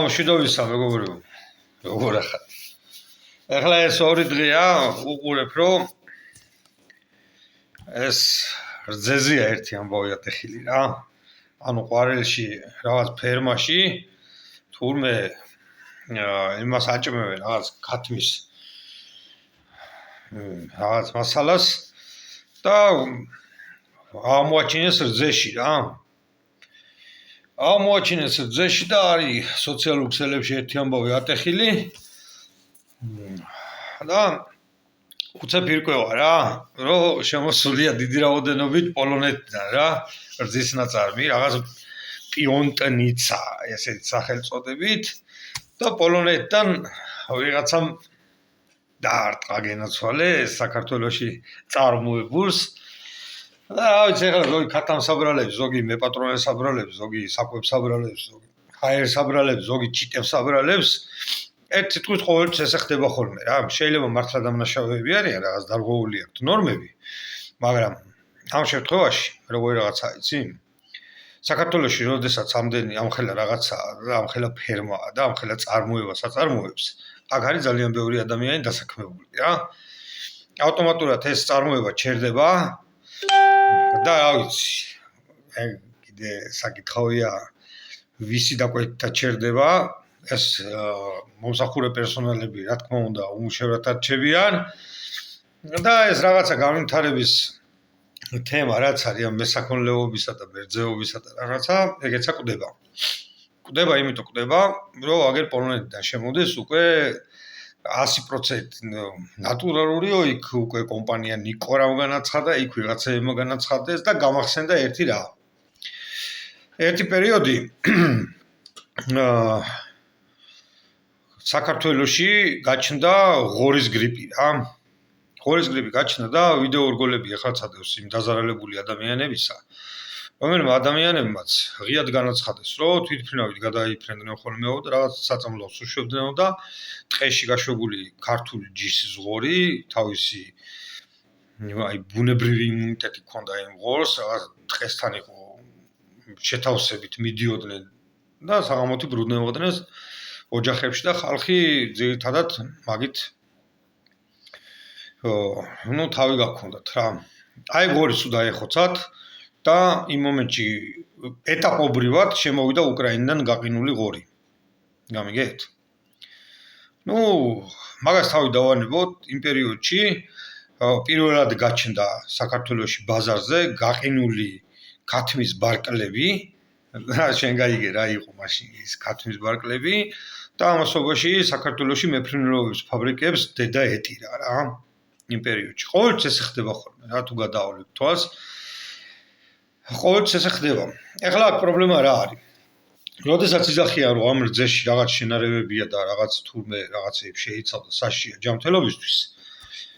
მშვიდობისა მეგობრებო. როგორ ახალ? ახლა ეს ორი დღეა უყურებ რომ ეს რძეზია ერთი ამბავი ატეხილი რა. ანუ ყვარელში რაღაც ფერმაში თურმე იმას აჭმევენ რაღაც ქათმის რაღაც მასალას და აღმოაჩინეს რძეში რა. აღმოაჩინეს რძეში და არის სოციალურ ქსელებში ერთი ამბავი ატეხილი და უცებ ირკვევა რა, რომ შემოსულია დიდი რაოდენობით პოლონეთიდან რა, რძის ნაწარმი, რაღაც პიონტნიცა, ესეთი სახელწოდებით და პოლონეთიდან ვიღაცამ დაარტყა გენაცვალე საქართველოში წარმოებულს. და ვიცი ახლა ზოგი ქათამს აბრალებს, ზოგი მეპატრონეს აბრალებს, ზოგი საკვებს აბრალებს, ზოგი ჰაერს აბრალებს, ზოგი ჩიტებს აბრალებს. ერთ თითქოს ყოველთვის ესე ხდება ხოლმე რა. შეიძლება მართლა დამნაშავეები არიან, რაღაც დარღვეული აქვთ ნორმები, მაგრამ ამ შემთხვევაში როგორი რაღაცა იცი? საქართველოში როდესაც ამდენი ამხელა რაღაცაა და ამხელა ფერმაა და ამხელა წარმოებას აწარმოებს, აქ არის ძალიან ბევრი ადამიანი დასაქმებული რა. ავტომატურად ეს წარმოება ჩერდება და რა ვიცი, კიდე საკითხავია ვისი დაკვეთით ჩერდება, ეს მომსახურე პერსონალები რა თქმა უნდა უმუშევრად არჩევიან და ეს რაღაცა განვითარების თემა რაც არის ამ მესაქონლეობისა და ბერძეობისა და რაღაცა ეგეცა კვდება. კვდება იმიტომ კვდება, რომ აგერ პოლონეთიდან შემოდის უკვე 100% ნატურალურიო, იქ უკვე კომპანია ნიკორამ განაცხადა, იქ ვიღაცებმა განაცხადეს და გამახსენდა ერთი რა. ერთი პერიოდი საქართველოში გაჩნდა ღორის გრიპი რა. ღორის გრიპი გაჩნდა და ვიდეო რგოლები ახალცადებს იმ დაზარალებული ადამიანებისა, რომელმა ადამიანებმაც ღიად განაცხადეს, რომ თვითმფრინავით გადაიფრენდნენ ხოლმეო და რაღაც საწამლავს უშვებდნეო და ტყეში გაშვებული ქართული ჯიშის ღორი, თავისი აი ბუნებრივი იმუნიტეტი ჰქონდა იმ ღორს, რაღაც ტყესთან იყო შეთავსებით მიდიოდნენ და საღამოთი ბრუნდებოდნენ ოჯახებში და ხალხი ძირითადად მაგით თავი გაქონდათ რა. აი ღორი სულ დაეხოცათ და იმ მომენტში ეტაპობრივად შემოვიდა უკრაინიდან გაყინული ღორი. გამიგეთ? მაგას თავი დავანებოთ იმ პერიოდში პირველად გაჩნდა საქართველოში ბაზარზე გაყინული ქათმის ბარკლები. შენ გაიგე რა იყო მაშინ ის ქათმის ბარკლები და ამასობაში საქართველოში მეფრინველობის ფაბრიკებს დედა ეტირა რა. იმ პერიოდში ყოველთვის ეს ხდება ხოლმე რა, თუ გადაავლებ თვალს ყოველთვის ეს ხდება. ეხლა აქ პრობლემა რა არის? როდესაც იძახიან რომ ამ რძეში რაღაც შენარევებია და რაღაც თურმე რაღაცეებს შეიცავდა საშია ჯანმრთელობისთვის,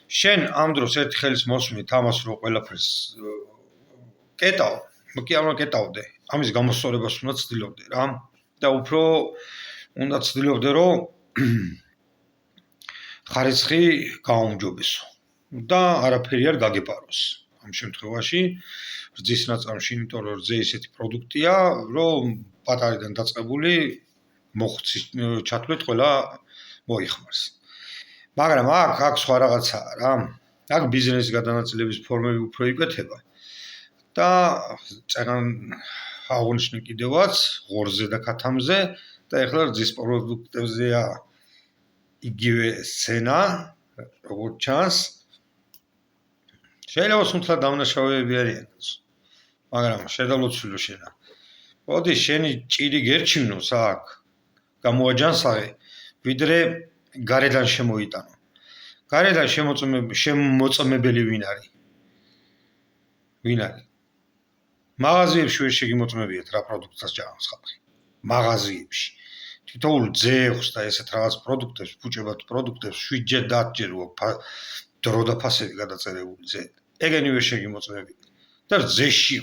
შენ ამ დროს ერთი ხელის მოსმით ამას რომ ყველაფერს კეტავ, კი არ მოკეტავდე, ამის გამოსწორებას უნდა ცდილობდე რა და უფრო უნდა ცდილობდე რომ ხარისხი გააუმჯობესო და არაფერი არ გაგეპაროს. ამ შემთხვევაში რძის ნაწარმში, იმიტომ რომ რძე ისეთი პროდუქტია, რომ პატარიდან დაწყებული მოხუცის ჩათვლით ყველა მოიხმარს. მაგრამ აქ სხვა რაღაცაა რა. აქ ბიზნესის გადანაწილების ფორმები უფრო იკვეთება და წერან აღნიშნე კიდევაც ღორზე და ქათამზე და ეხლა რძის პროდუქტებზეა იგივე სცენა, როგორც ჩანს. შეიძლება სულ დამნაშავეები არიან, მაგრამ შედავლოცვილო შენა. მოდი შენი ჭირი გერჩინოს აქ, გამოაჯანსაღე, ვიდრე გარედან შემოიტანო. გარედან შემოწმებელი ვინ არის? ვინ არის? მაღაზიებში ვერ შეგიმოწმებიათ რა პროდუქტს ჯანს ხალხი. მაღაზიებში. თითოეულ ძეხს და ესეთ რაღაც პროდუქტებს, ფუჭებად პროდუქტებს 7-ჯერ 10-ჯერ დრო და ფასები გადაწერებული ზე. ეგენი ვერ შეგიმოწმებით. და რძეში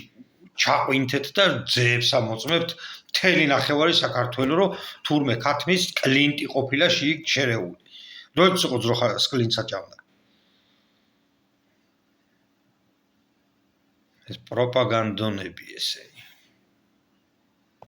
ჩაყვინთეთ და რძეებს ამოწმებთ მთელი ნახევარი საქართველო, რომ თურმე ქათმის კლინტი ყოფილა იქ შერეული. როდის იყო ძროხა კლინტს აჭამდა? ეს პროპაგანდონები ესე.